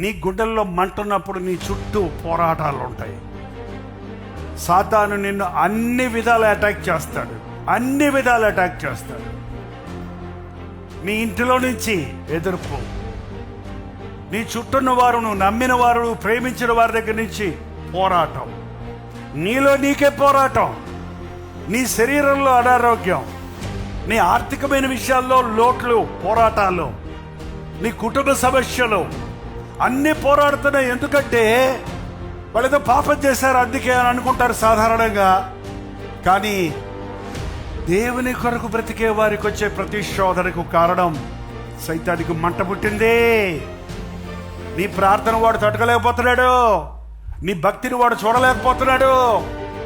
నీ గుండెల్లో మంటున్నప్పుడు నీ చుట్టూ పోరాటాలు ఉంటాయి. సాతాను నిన్ను అన్ని విధాలు అటాక్ చేస్తాడు, అన్ని విధాలు అటాక్ చేస్తాడు. నీ ఇంటిలో నుంచి ఎదుర్కో. నీ చుట్టూన్న వారు, నువ్వు నమ్మిన వారు, నువ్వు ప్రేమించిన వారి దగ్గర నుంచి పోరాటం. నీలో నీకే పోరాటం. నీ శరీరంలో అనారోగ్యం, నీ ఆర్థికమైన విషయాల్లో లోట్లు, పోరాటాలు, నీ కుటుంబ సమస్యలు అన్నీ పోరాడుతున్నాయి. ఎందుకంటే వాళ్ళేదో పాపం చేశారు అందుకే అని అనుకుంటారు సాధారణంగా. కానీ దేవుని కొరకు బ్రతికే వారికి వచ్చే ప్రతి శోధనకు కారణం సైతానికి మంట పుట్టింది. నీ ప్రార్థన వాడు తట్టుకోలేకపోతున్నాడు, నీ భక్తిని వాడు చూడలేకపోతున్నాడు,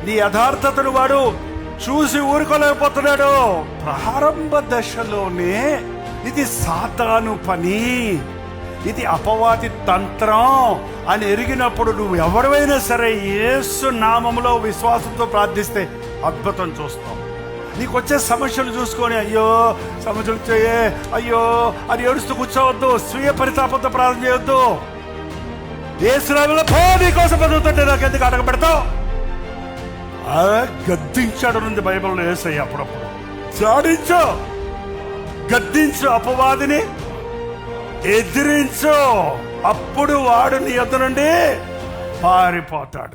నీ యథార్థతను వాడు చూసి ఊరుకోలేకపోతున్నాడు. ప్రారంభ దశలోనే ఇది సాతాను పని, ఇది అపవాది తంత్రం అని ఎరిగినప్పుడు నువ్వు ఎవరివైనా సరే యేసు నామములో విశ్వాసంతో ప్రార్థిస్తే అద్భుతం చూస్తావు. నీకు వచ్చే సమస్యలు చూసుకొని అయ్యో సమస్యలు వచ్చాయే అయ్యో అని ఏడుస్తూ కూర్చోవద్దు. స్వీయ పరితాపంతో ప్రార్థన చేయొద్దు. యేసు నామములో పో, నీకోసం బతుకుతుంటే నాకు ఎందుకు అడగబెడతావు? గద్దించాడు ఉంది బైబిల్లో యేసయ్య. అప్పుడప్పుడు జాడించు, గద్దించు, అపవాదిని ఎదిరించు. అప్పుడు వాడు నీ యొద్ద నుండి పారిపోతాడు.